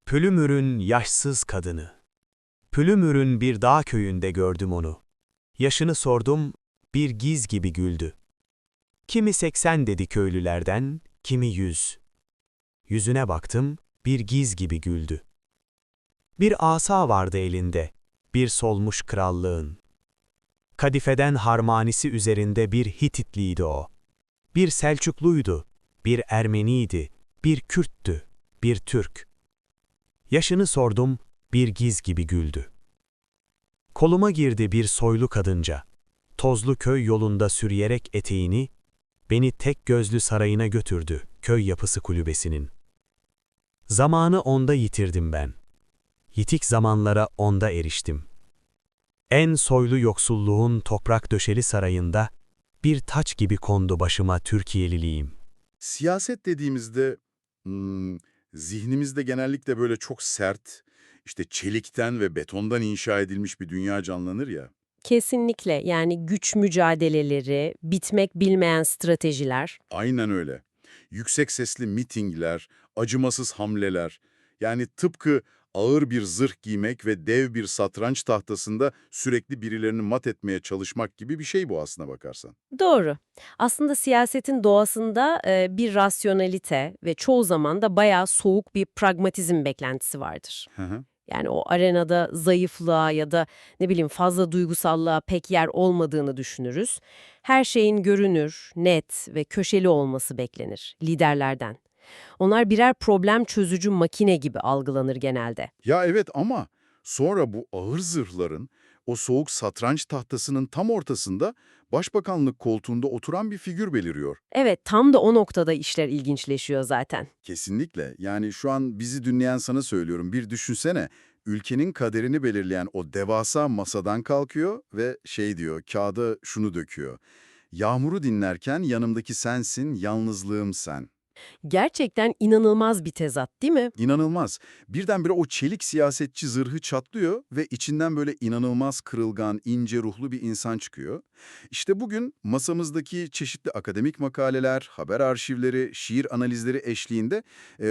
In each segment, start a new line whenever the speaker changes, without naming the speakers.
Pülümür'ün yaşsız kadını. Pülümür'ün bir dağ köyünde gördüm onu. Yaşını sordum, bir giz gibi güldü. Kimi 80 dedi köylülerden, kimi 100. Yüzüne baktım, bir giz gibi güldü. Bir asa vardı elinde, bir solmuş krallığın. Kadifeden harmanisi üzerinde bir Hititliydi o. Bir Selçukluydu, bir Ermeniydi, bir Kürttü, bir Türk. Yaşını sordum, bir giz gibi güldü. Koluma girdi bir soylu kadınca. Tozlu köy yolunda sürüyerek eteğini, beni tek gözlü sarayına götürdü, köy yapısı kulübesinin. Zamanı onda yitirdim ben. Yitik zamanlara onda eriştim. En soylu yoksulluğun toprak döşeli sarayında, bir taç gibi kondu başıma Türkiyeliliğim.
Siyaset dediğimizde zihnimizde genellikle böyle çok sert, işte çelikten ve betondan inşa edilmiş bir dünya canlanır ya.
Kesinlikle yani güç mücadeleleri, bitmek bilmeyen stratejiler.
Aynen öyle. Yüksek sesli mitingler, acımasız hamleler. Yani tıpkı ağır bir zırh giymek ve dev bir satranç tahtasında sürekli birilerini mat etmeye çalışmak gibi bir şey bu aslına bakarsan.
Doğru. Aslında siyasetin doğasında bir rasyonalite ve çoğu zaman da bayağı soğuk bir pragmatizm beklentisi vardır.
Hı hı.
Yani o arenada zayıflığa ya da ne bileyim fazla duygusallığa pek yer olmadığını düşünürüz. Her şeyin görünür, net ve köşeli olması beklenir liderlerden. Onlar birer problem çözücü makine gibi algılanır genelde.
Ya evet ama sonra bu ağır zırhların o soğuk satranç tahtasının tam ortasında başbakanlık koltuğunda oturan bir figür beliriyor.
Evet, tam da o noktada işler ilginçleşiyor zaten.
Kesinlikle. Yani şu an bizi dinleyen sana söylüyorum. Bir düşünsene, ülkenin kaderini belirleyen o devasa masadan kalkıyor ve şey diyor, kağıda şunu döküyor. Yağmuru dinlerken yanımdaki sensin, yalnızlığım sen.
Gerçekten inanılmaz bir tezat, değil mi?
İnanılmaz. Birdenbire o çelik siyasetçi zırhı çatlıyor ve içinden böyle inanılmaz kırılgan, ince ruhlu bir insan çıkıyor. İşte bugün masamızdaki çeşitli akademik makaleler, haber arşivleri, şiir analizleri eşliğinde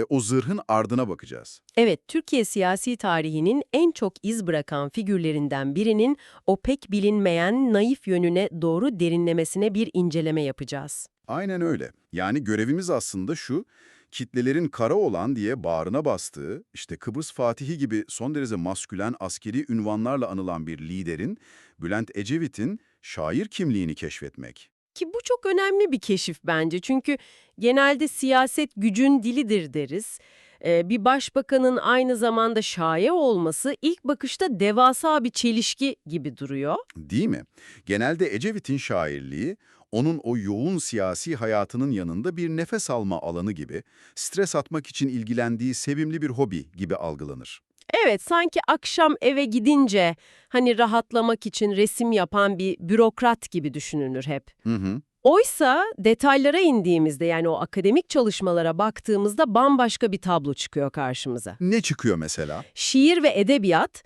o zırhın ardına bakacağız.
Evet, Türkiye siyasi tarihinin en çok iz bırakan figürlerinden birinin o pek bilinmeyen naif yönüne doğru derinlemesine bir inceleme yapacağız.
Aynen öyle. Yani görevimiz aslında şu, kitlelerin kara olan diye bağrına bastığı, işte Kıbrıs Fatihi gibi son derece maskülen askeri ünvanlarla anılan bir liderin, Bülent Ecevit'in şair kimliğini keşfetmek.
Ki bu çok önemli bir keşif bence. Çünkü genelde siyaset gücün dilidir deriz. Bir başbakanın aynı zamanda şair olması ilk bakışta devasa bir çelişki gibi duruyor.
Değil mi? Genelde Ecevit'in şairliği, onun o yoğun siyasi hayatının yanında bir nefes alma alanı gibi, stres atmak için ilgilendiği sevimli bir hobi gibi algılanır.
Evet, sanki akşam eve gidince hani rahatlamak için resim yapan bir bürokrat gibi düşünülür hep.
Hı hı.
Oysa detaylara indiğimizde yani o akademik çalışmalara baktığımızda bambaşka bir tablo çıkıyor karşımıza.
Ne çıkıyor mesela?
Şiir ve edebiyat,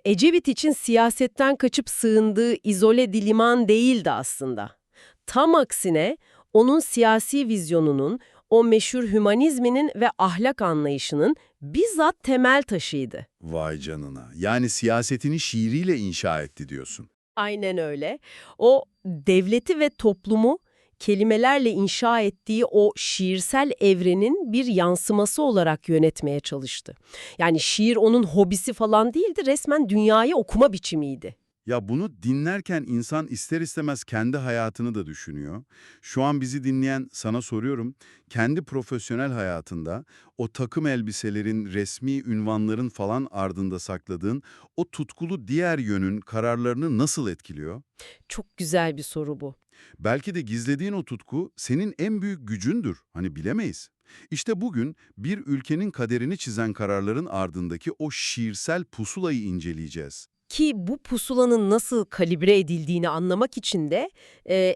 Ecevit için siyasetten kaçıp sığındığı izole bir liman değildi aslında. Tam aksine onun siyasi vizyonunun, o meşhur hümanizminin ve ahlak anlayışının bizzat temel taşıydı.
Vay canına. Yani siyasetini şiiriyle inşa etti diyorsun.
Aynen öyle. O devleti ve toplumu kelimelerle inşa ettiği o şiirsel evrenin bir yansıması olarak yönetmeye çalıştı. Yani şiir onun hobisi falan değildi, resmen dünyayı okuma biçimiydi.
Ya bunu dinlerken insan ister istemez kendi hayatını da düşünüyor. Şu an bizi dinleyen sana soruyorum, kendi profesyonel hayatında o takım elbiselerin, resmi ünvanların falan ardında sakladığın o tutkulu diğer yönün kararlarını nasıl etkiliyor?
Çok güzel bir soru bu.
Belki de gizlediğin o tutku senin en büyük gücündür. Hani bilemeyiz. İşte bugün bir ülkenin kaderini çizen kararların ardındaki o şiirsel pusulayı inceleyeceğiz.
Ki bu pusulanın nasıl kalibre edildiğini anlamak için de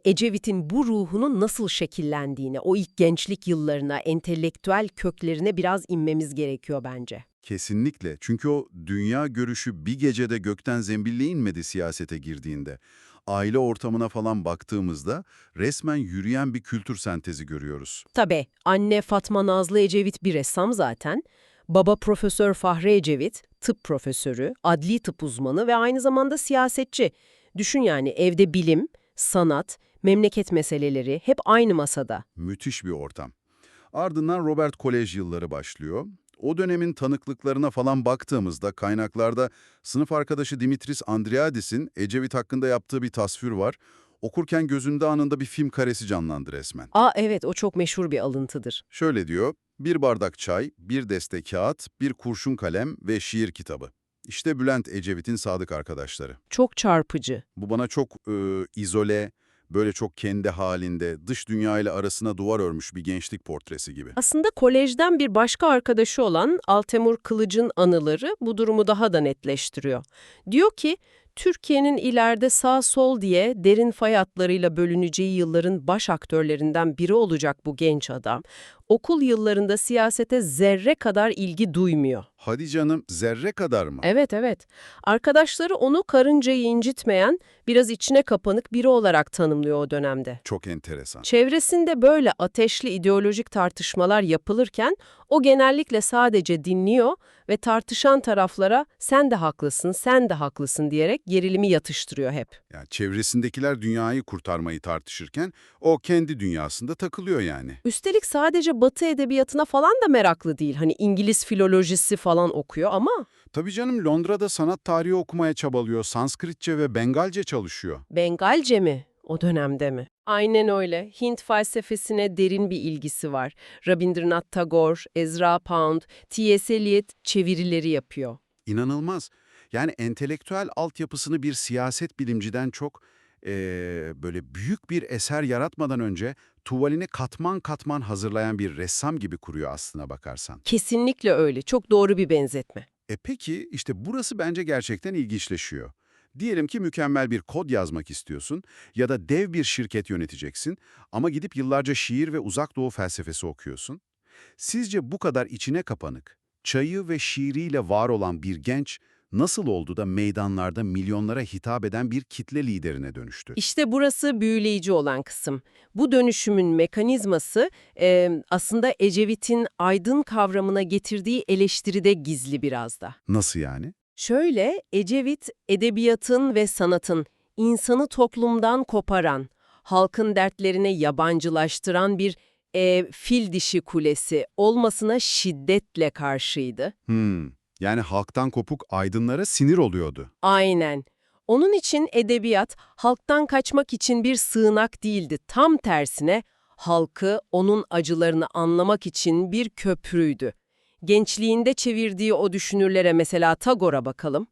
Ecevit'in bu ruhunun nasıl şekillendiğine, o ilk gençlik yıllarına, entelektüel köklerine biraz inmemiz gerekiyor bence.
Kesinlikle. Çünkü o dünya görüşü bir gecede gökten zembille inmedi siyasete girdiğinde. Aile ortamına falan baktığımızda resmen yürüyen bir kültür sentezi görüyoruz.
Tabii, anne Fatma Nazlı Ecevit bir ressam zaten. Baba Profesör Fahri Ecevit, tıp profesörü, adli tıp uzmanı ve aynı zamanda siyasetçi. Düşün yani evde bilim, sanat, memleket meseleleri hep aynı masada.
Müthiş bir ortam. Ardından Robert Kolej yılları başlıyor. O dönemin tanıklıklarına falan baktığımızda kaynaklarda sınıf arkadaşı Dimitris Andriadis'in Ecevit hakkında yaptığı bir tasvir var. Okurken gözünde anında bir film karesi canlandı resmen.
Evet, o çok meşhur bir alıntıdır.
Şöyle diyor, bir bardak çay, bir deste kağıt, bir kurşun kalem ve şiir kitabı. İşte Bülent Ecevit'in sadık arkadaşları.
Çok çarpıcı.
Bu bana çok izole, böyle çok kendi halinde, dış dünyayla arasına duvar örmüş bir gençlik portresi gibi.
Aslında kolejden bir başka arkadaşı olan Altemur Kılıç'ın anıları bu durumu daha da netleştiriyor. Diyor ki, Türkiye'nin ileride sağ-sol diye derin fay hatlarıyla bölüneceği yılların baş aktörlerinden biri olacak bu genç adam, okul yıllarında siyasete zerre kadar ilgi duymuyor.
Hadi canım, zerre kadar mı?
Evet, evet. Arkadaşları onu karıncayı incitmeyen, biraz içine kapanık biri olarak tanımlıyor o dönemde.
Çok enteresan.
Çevresinde böyle ateşli ideolojik tartışmalar yapılırken o genellikle sadece dinliyor ve tartışan taraflara sen de haklısın, sen de haklısın diyerek gerilimi yatıştırıyor hep.
Yani çevresindekiler dünyayı kurtarmayı tartışırken o kendi dünyasında takılıyor yani.
Üstelik sadece Batı edebiyatına falan da meraklı değil. Hani İngiliz filolojisi falan okuyor ama
Tabii canım, Londra'da sanat tarihi okumaya çabalıyor, Sanskritçe ve Bengalce çalışıyor.
Bengalce mi? O dönemde mi? Aynen öyle. Hint felsefesine derin bir ilgisi var. Rabindranath Tagore, Ezra Pound, T.S. Eliot çevirileri yapıyor.
İnanılmaz. Yani entelektüel altyapısını bir siyaset bilimciden çok böyle büyük bir eser yaratmadan önce tuvalini katman katman hazırlayan bir ressam gibi kuruyor aslına bakarsan.
Kesinlikle öyle. Çok doğru bir benzetme.
Peki işte burası bence gerçekten ilginçleşiyor. Diyelim ki mükemmel bir kod yazmak istiyorsun ya da dev bir şirket yöneteceksin ama gidip yıllarca şiir ve uzak doğu felsefesi okuyorsun. Sizce bu kadar içine kapanık, çayı ve şiiriyle var olan bir genç nasıl oldu da meydanlarda milyonlara hitap eden bir kitle liderine dönüştü?
İşte burası büyüleyici olan kısım. Bu dönüşümün mekanizması aslında Ecevit'in aydın kavramına getirdiği eleştiride gizli biraz da.
Nasıl yani?
Şöyle, Ecevit, edebiyatın ve sanatın insanı toplumdan koparan, halkın dertlerine yabancılaştıran bir fil dişi kulesi olmasına şiddetle karşıydı.
Yani halktan kopuk aydınlara sinir oluyordu.
Aynen. Onun için edebiyat, halktan kaçmak için bir sığınak değildi. Tam tersine, halkı, onun acılarını anlamak için bir köprüydü. Gençliğinde çevirdiği o düşünürlere mesela Tagore'a bakalım.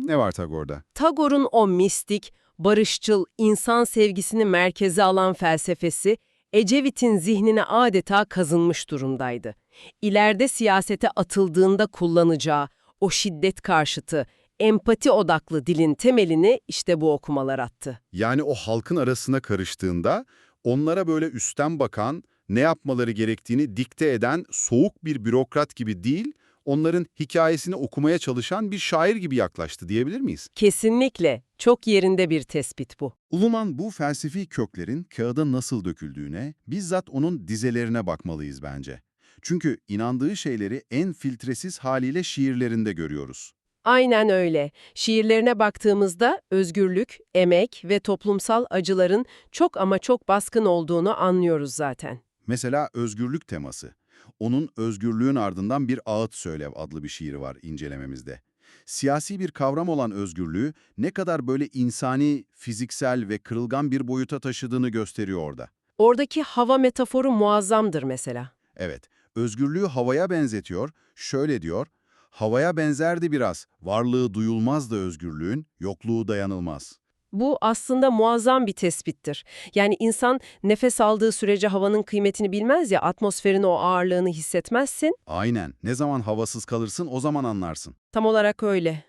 Ne var Tagore'da?
Tagore'un o mistik, barışçıl, insan sevgisini merkeze alan felsefesi, Ecevit'in zihnine adeta kazınmış durumdaydı. İleride siyasete atıldığında kullanacağı o şiddet karşıtı, empati odaklı dilin temelini işte bu okumalar attı.
Yani o halkın arasına karıştığında onlara böyle üstten bakan, ne yapmaları gerektiğini dikte eden soğuk bir bürokrat gibi değil, onların hikayesini okumaya çalışan bir şair gibi yaklaştı diyebilir miyiz?
Kesinlikle. Çok yerinde bir tespit bu.
Uluman bu felsefi köklerin kağıda nasıl döküldüğüne, bizzat onun dizelerine bakmalıyız bence. Çünkü inandığı şeyleri en filtresiz haliyle şiirlerinde görüyoruz.
Aynen öyle. Şiirlerine baktığımızda özgürlük, emek ve toplumsal acıların çok ama çok baskın olduğunu anlıyoruz zaten.
Mesela özgürlük teması. Onun Özgürlüğün Ardından Bir Ağıt Söylev adlı bir şiiri var incelememizde. Siyasi bir kavram olan özgürlüğü ne kadar böyle insani, fiziksel ve kırılgan bir boyuta taşıdığını gösteriyor orada.
Oradaki hava metaforu muazzamdır mesela.
Evet, özgürlüğü havaya benzetiyor, şöyle diyor, havaya benzerdi biraz, varlığı duyulmazdı özgürlüğün, yokluğu dayanılmaz.
Bu aslında muazzam bir tespittir. Yani insan nefes aldığı sürece havanın kıymetini bilmez ya, atmosferin o ağırlığını hissetmezsin.
Aynen, ne zaman havasız kalırsın o zaman anlarsın.
Tam olarak öyle.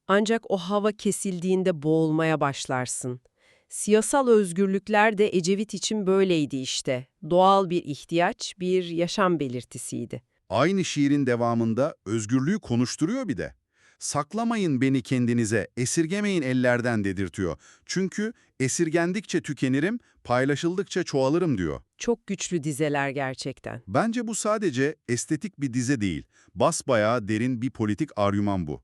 Ancak o hava kesildiğinde boğulmaya başlarsın. Siyasal özgürlükler de Ecevit için böyleydi işte. Doğal bir ihtiyaç, bir yaşam belirtisiydi.
Aynı şiirin devamında özgürlüğü konuşturuyor bir de. Saklamayın beni kendinize, esirgemeyin ellerden dedirtiyor. Çünkü esirgendikçe tükenirim, paylaşıldıkça çoğalırım diyor.
Çok güçlü dizeler gerçekten.
Bence bu sadece estetik bir dize değil, basbayağı derin bir politik argüman bu.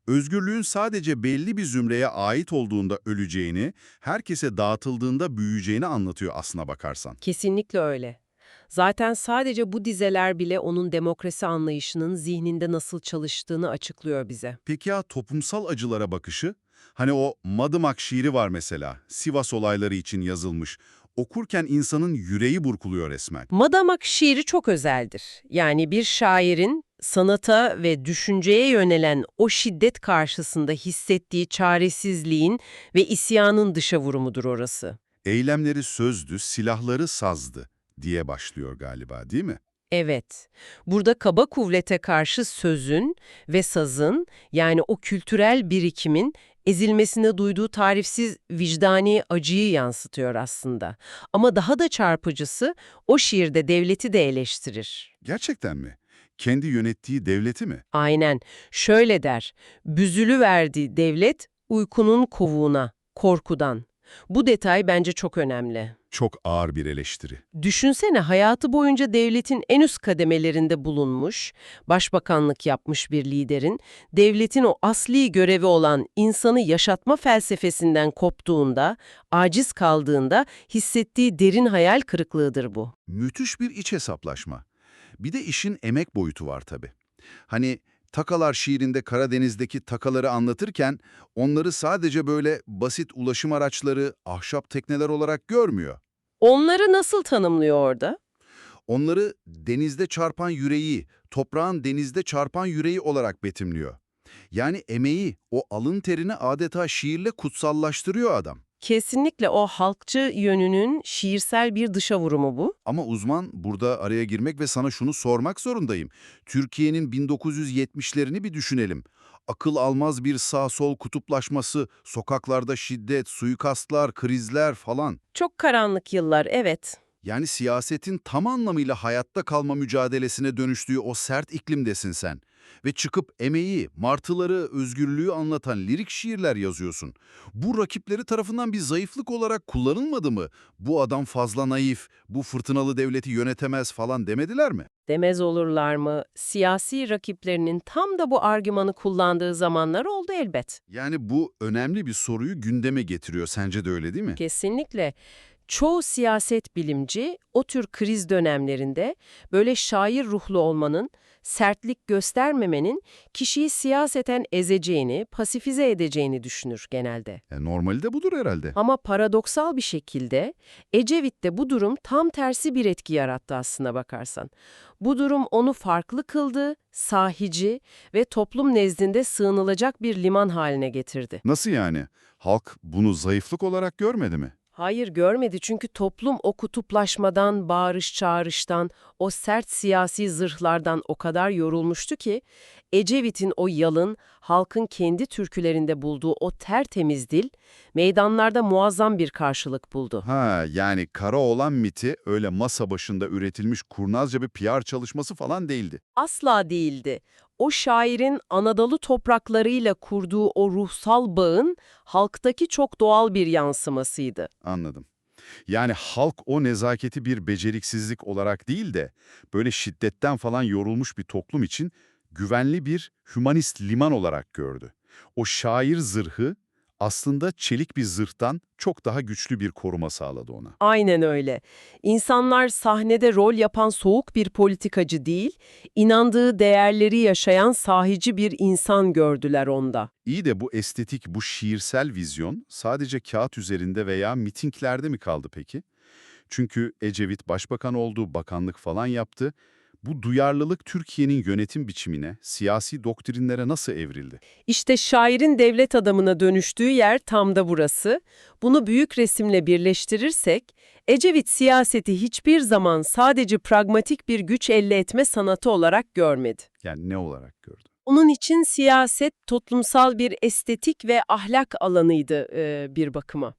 Özgürlüğün sadece belli bir zümreye ait olduğunda öleceğini, herkese dağıtıldığında büyüyeceğini anlatıyor aslına bakarsan.
Kesinlikle öyle. Zaten sadece bu dizeler bile onun demokrasi anlayışının zihninde nasıl çalıştığını açıklıyor bize.
Peki ya toplumsal acılara bakışı? Hani o Madımak şiiri var mesela, Sivas olayları için yazılmış. Okurken insanın yüreği burkuluyor resmen.
Madımak şiiri çok özeldir. Yani bir şairin sanata ve düşünceye yönelen o şiddet karşısında hissettiği çaresizliğin ve isyanın dışa vurumudur orası.
Eylemleri sözdü, silahları sazdı diye başlıyor galiba, değil mi?
Evet, burada kaba kuvvete karşı sözün ve sazın, yani o kültürel birikimin ezilmesine duyduğu tarifsiz vicdani acıyı yansıtıyor aslında. Ama daha da çarpıcısı o şiirde devleti de eleştirir.
Gerçekten mi? Kendi yönettiği devleti mi?
Aynen, şöyle der, büzülüverdi devlet uykunun kovuğuna, korkudan. Bu detay bence çok önemli.
Çok ağır bir eleştiri.
Düşünsene hayatı boyunca devletin en üst kademelerinde bulunmuş, başbakanlık yapmış bir liderin, devletin o asli görevi olan insanı yaşatma felsefesinden koptuğunda, aciz kaldığında hissettiği derin hayal kırıklığıdır bu.
Müthiş bir iç hesaplaşma. Bir de işin emek boyutu var tabii. Hani Takalar şiirinde Karadeniz'deki takaları anlatırken onları sadece böyle basit ulaşım araçları, ahşap tekneler olarak görmüyor.
Onları nasıl tanımlıyor orada?
Onları denizde çarpan yüreği, toprağın denizde çarpan yüreği olarak betimliyor. Yani emeği, o alın terini adeta şiirle kutsallaştırıyor adam.
Kesinlikle o halkçı yönünün şiirsel bir dışa vurumu bu.
Ama uzman burada araya girmek ve sana şunu sormak zorundayım. Türkiye'nin 1970'lerini bir düşünelim. Akıl almaz bir sağ-sol kutuplaşması, sokaklarda şiddet, suikastlar, krizler falan.
Çok karanlık yıllar, evet.
Yani siyasetin tam anlamıyla hayatta kalma mücadelesine dönüştüğü o sert iklimdesin sen. Ve çıkıp emeği, martıları, özgürlüğü anlatan lirik şiirler yazıyorsun. Bu rakipleri tarafından bir zayıflık olarak kullanılmadı mı? Bu adam fazla naif, bu fırtınalı devleti yönetemez falan demediler mi?
Demez olurlar mı? Siyasi rakiplerinin tam da bu argümanı kullandığı zamanlar oldu elbet.
Yani bu önemli bir soruyu gündeme getiriyor. Sence de öyle değil mi?
Kesinlikle. Çoğu siyaset bilimci o tür kriz dönemlerinde böyle şair ruhlu olmanın, sertlik göstermemenin kişiyi siyaseten ezeceğini, pasifize edeceğini düşünür genelde.
Normali de budur herhalde.
Ama paradoksal bir şekilde Ecevit'te bu durum tam tersi bir etki yarattı aslına bakarsan. Bu durum onu farklı kıldı, sahici ve toplum nezdinde sığınılacak bir liman haline getirdi.
Nasıl yani? Halk bunu zayıflık olarak görmedi mi?
Hayır görmedi çünkü toplum o kutuplaşmadan, bağırış çağrıştan, o sert siyasi zırhlardan o kadar yorulmuştu ki, Ecevit'in o yalın, halkın kendi türkülerinde bulduğu o tertemiz dil, meydanlarda muazzam bir karşılık buldu.
Ha, yani Karaoğlan miti öyle masa başında üretilmiş kurnazca bir PR çalışması falan değildi.
Asla değildi. O şairin Anadolu topraklarıyla kurduğu o ruhsal bağın halktaki çok doğal bir yansımasıydı.
Anladım. Yani halk o nezaketi bir beceriksizlik olarak değil de böyle şiddetten falan yorulmuş bir toplum için güvenli bir hümanist liman olarak gördü. O şair zırhı aslında çelik bir zırhtan çok daha güçlü bir koruma sağladı ona.
Aynen öyle. İnsanlar sahnede rol yapan soğuk bir politikacı değil, inandığı değerleri yaşayan sahici bir insan gördüler onda.
İyi de bu estetik, bu şiirsel vizyon sadece kağıt üzerinde veya mitinglerde mi kaldı peki? Çünkü Ecevit başbakan oldu, bakanlık falan yaptı. Bu duyarlılık Türkiye'nin yönetim biçimine, siyasi doktrinlere nasıl evrildi?
İşte şairin devlet adamına dönüştüğü yer tam da burası. Bunu büyük resimle birleştirirsek, Ecevit siyaseti hiçbir zaman sadece pragmatik bir güç elde etme sanatı olarak görmedi.
Yani ne olarak gördü?
Onun için siyaset toplumsal bir estetik ve ahlak alanıydı bir bakıma.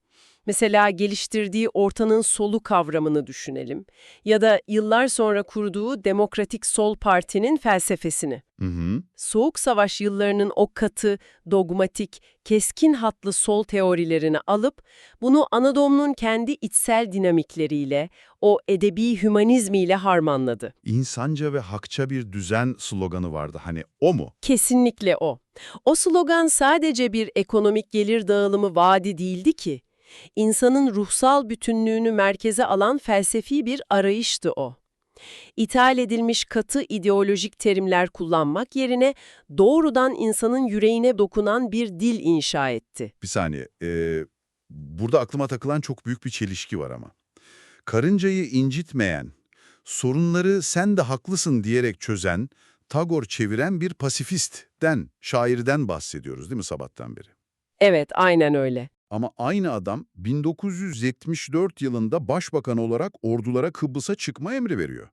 Mesela geliştirdiği ortanın solu kavramını düşünelim ya da yıllar sonra kurduğu Demokratik Sol Parti'nin felsefesini.
Hı hı.
Soğuk Savaş yıllarının o katı, dogmatik, keskin hatlı sol teorilerini alıp bunu Anadolu'nun kendi içsel dinamikleriyle, o edebi hümanizmiyle harmanladı.
İnsanca ve hakça bir düzen sloganı vardı. Hani o mu?
Kesinlikle o. O slogan sadece bir ekonomik gelir dağılımı vaadi değildi ki. İnsanın ruhsal bütünlüğünü merkeze alan felsefi bir arayıştı o. İthal edilmiş katı ideolojik terimler kullanmak yerine doğrudan insanın yüreğine dokunan bir dil inşa etti.
Bir saniye. Burada aklıma takılan çok büyük bir çelişki var ama. Karıncayı incitmeyen, sorunları sen de haklısın diyerek çözen, Tagore çeviren bir pasifistten, şairden bahsediyoruz değil mi sabahtan beri?
Evet, aynen öyle.
Ama aynı adam 1974 yılında başbakan olarak ordulara Kıbrıs'a çıkma emri veriyor.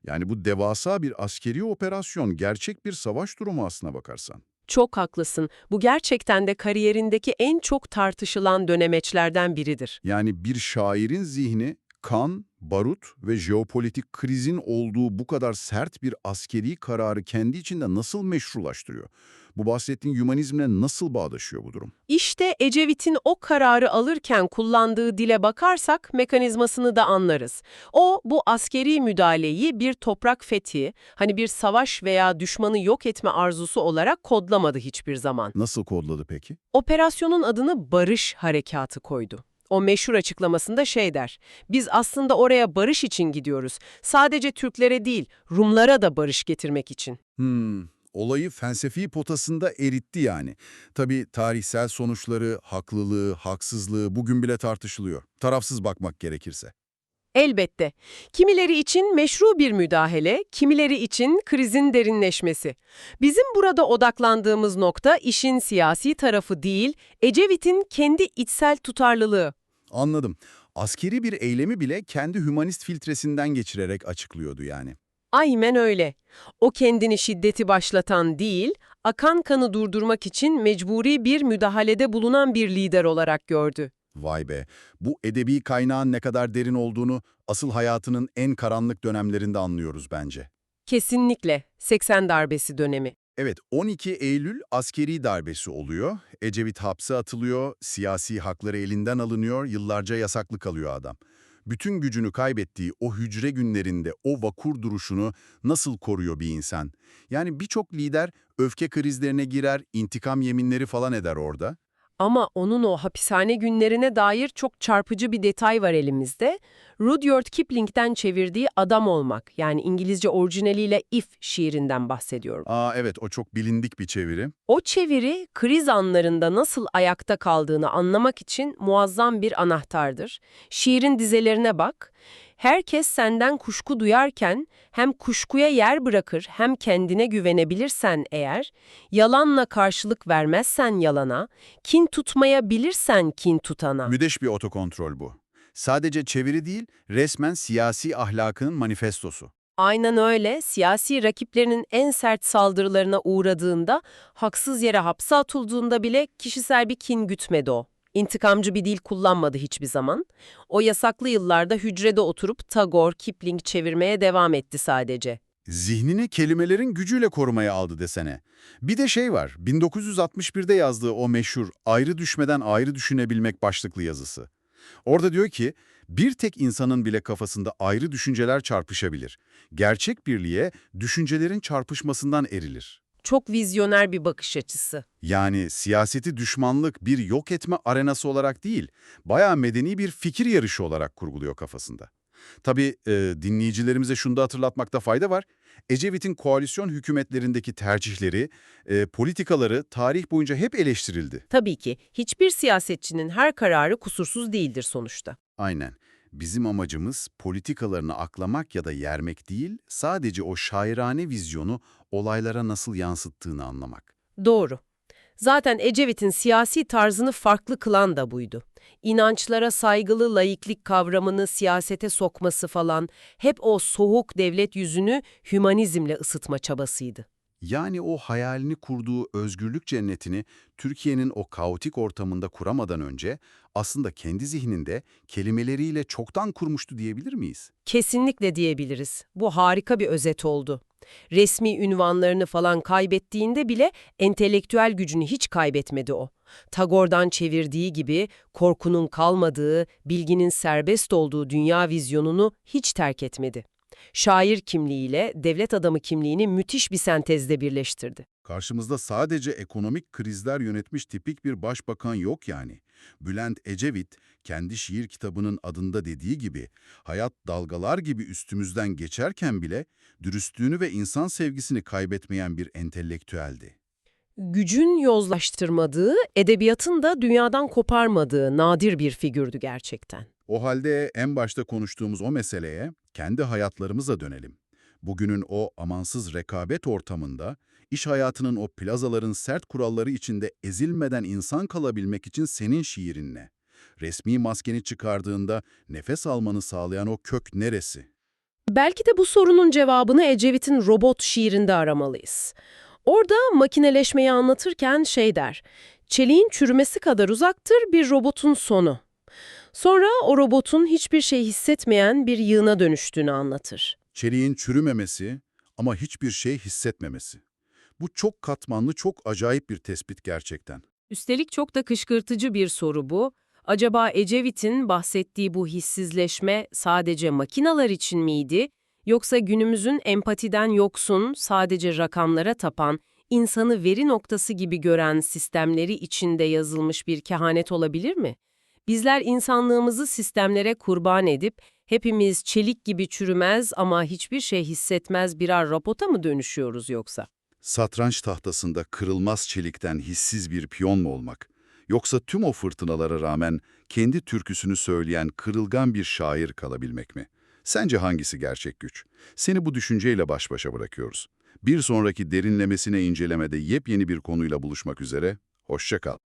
Yani bu devasa bir askeri operasyon, gerçek bir savaş durumu aslına bakarsan.
Çok haklısın. Bu gerçekten de kariyerindeki en çok tartışılan dönemeçlerden biridir.
Yani bir şairin zihni kan, barut ve jeopolitik krizin olduğu bu kadar sert bir askeri kararı kendi içinde nasıl meşrulaştırıyor? Bu bahsettiğin hümanizmle nasıl bağdaşıyor bu durum?
İşte Ecevit'in o kararı alırken kullandığı dile bakarsak mekanizmasını da anlarız. O, bu askeri müdahaleyi bir toprak fethi, hani bir savaş veya düşmanı yok etme arzusu olarak kodlamadı hiçbir zaman.
Nasıl kodladı peki?
Operasyonun adını Barış Harekatı koydu. O meşhur açıklamasında şey der, biz aslında oraya barış için gidiyoruz. Sadece Türklere değil, Rumlara da barış getirmek için.
Olayı felsefi potasında eritti yani. Tabii tarihsel sonuçları, haklılığı, haksızlığı bugün bile tartışılıyor. Tarafsız bakmak gerekirse.
Elbette. Kimileri için meşru bir müdahale, kimileri için krizin derinleşmesi. Bizim burada odaklandığımız nokta işin siyasi tarafı değil, Ecevit'in kendi içsel tutarlılığı.
Anladım. Askeri bir eylemi bile kendi hümanist filtresinden geçirerek açıklıyordu yani.
Aynen öyle. O kendini şiddeti başlatan değil, akan kanı durdurmak için mecburi bir müdahalede bulunan bir lider olarak gördü.
Vay be, bu edebi kaynağın ne kadar derin olduğunu asıl hayatının en karanlık dönemlerinde anlıyoruz bence.
Kesinlikle 80 darbesi dönemi.
Evet, 12 Eylül askeri darbesi oluyor. Ecevit hapse atılıyor, siyasi hakları elinden alınıyor, yıllarca yasaklı kalıyor adam. Bütün gücünü kaybettiği o hücre günlerinde o vakur duruşunu nasıl koruyor bir insan? Yani birçok lider öfke krizlerine girer, intikam yeminleri falan eder orada.
Ama onun o hapishane günlerine dair çok çarpıcı bir detay var elimizde. Rudyard Kipling'den çevirdiği Adam Olmak, yani İngilizce orijinaliyle If şiirinden bahsediyorum.
Evet, o çok bilindik bir çeviri.
O çeviri, kriz anlarında nasıl ayakta kaldığını anlamak için muazzam bir anahtardır. Şiirin dizelerine bak. Herkes senden kuşku duyarken hem kuşkuya yer bırakır hem kendine güvenebilirsen eğer, yalanla karşılık vermezsen yalana, kin tutmaya bilirsen kin tutana.
Müthiş bir otokontrol bu. Sadece çeviri değil, resmen siyasi ahlakının manifestosu.
Aynen öyle, siyasi rakiplerinin en sert saldırılarına uğradığında, haksız yere hapse atıldığında bile kişisel bir kin gütmedi o. İntikamcı bir dil kullanmadı hiçbir zaman. O yasaklı yıllarda hücrede oturup Tagore, Kipling çevirmeye devam etti sadece.
Zihnini kelimelerin gücüyle korumaya aldı desene. Bir de şey var, 1961'de yazdığı o meşhur "Ayrı düşmeden ayrı düşünebilmek" başlıklı yazısı. Orada diyor ki, bir tek insanın bile kafasında ayrı düşünceler çarpışabilir. Gerçek birliğe düşüncelerin çarpışmasından erilir.
Çok vizyoner bir bakış açısı.
Yani siyaseti düşmanlık bir yok etme arenası olarak değil, bayağı medeni bir fikir yarışı olarak kurguluyor kafasında. Tabii dinleyicilerimize şunu da hatırlatmakta fayda var. Ecevit'in koalisyon hükümetlerindeki tercihleri, politikaları tarih boyunca hep eleştirildi.
Tabii ki hiçbir siyasetçinin her kararı kusursuz değildir sonuçta.
Aynen. Bizim amacımız politikalarını aklamak ya da yermek değil, sadece o şairane vizyonu olaylara nasıl yansıttığını anlamak.
Doğru. Zaten Ecevit'in siyasi tarzını farklı kılan da buydu. İnançlara saygılı laiklik kavramını siyasete sokması falan hep o soğuk devlet yüzünü hümanizmle ısıtma çabasıydı.
Yani o hayalini kurduğu özgürlük cennetini Türkiye'nin o kaotik ortamında kuramadan önce aslında kendi zihninde kelimeleriyle çoktan kurmuştu diyebilir miyiz?
Kesinlikle diyebiliriz. Bu harika bir özet oldu. Resmi ünvanlarını falan kaybettiğinde bile entelektüel gücünü hiç kaybetmedi o. Tagore'dan çevirdiği gibi korkunun kalmadığı, bilginin serbest olduğu dünya vizyonunu hiç terk etmedi. Şair kimliğiyle devlet adamı kimliğini müthiş bir sentezde birleştirdi.
Karşımızda sadece ekonomik krizler yönetmiş tipik bir başbakan yok yani. Bülent Ecevit, kendi şiir kitabının adında dediği gibi, hayat dalgalar gibi üstümüzden geçerken bile dürüstlüğünü ve insan sevgisini kaybetmeyen bir entelektüeldi.
Gücün yozlaştırmadığı, edebiyatın da dünyadan koparmadığı nadir bir figürdü gerçekten.
O halde en başta konuştuğumuz o meseleye, kendi hayatlarımıza dönelim. Bugünün o amansız rekabet ortamında, iş hayatının o plazaların sert kuralları içinde ezilmeden insan kalabilmek için senin şiirin ne? Resmi maskeni çıkardığında nefes almanı sağlayan o kök neresi?
Belki de bu sorunun cevabını Ecevit'in Robot şiirinde aramalıyız. Orada makineleşmeyi anlatırken şey der, çeliğin çürümesi kadar uzaktır bir robotun sonu. Sonra o robotun hiçbir şey hissetmeyen bir yığına dönüştüğünü anlatır.
Çeliğin çürümemesi ama hiçbir şey hissetmemesi. Bu çok katmanlı, çok acayip bir tespit gerçekten.
Üstelik çok da kışkırtıcı bir soru bu. Acaba Ecevit'in bahsettiği bu hissizleşme sadece makinalar için miydi? Yoksa günümüzün empatiden yoksun, sadece rakamlara tapan, insanı veri noktası gibi gören sistemleri içinde yazılmış bir kehanet olabilir mi? Bizler insanlığımızı sistemlere kurban edip, hepimiz çelik gibi çürümez ama hiçbir şey hissetmez birer robota mı dönüşüyoruz yoksa?
Satranç tahtasında kırılmaz çelikten hissiz bir piyon mu olmak? Yoksa tüm o fırtınalara rağmen kendi türküsünü söyleyen kırılgan bir şair kalabilmek mi? Sence hangisi gerçek güç? Seni bu düşünceyle baş başa bırakıyoruz. Bir sonraki derinlemesine incelemede yepyeni bir konuyla buluşmak üzere, hoşça kal.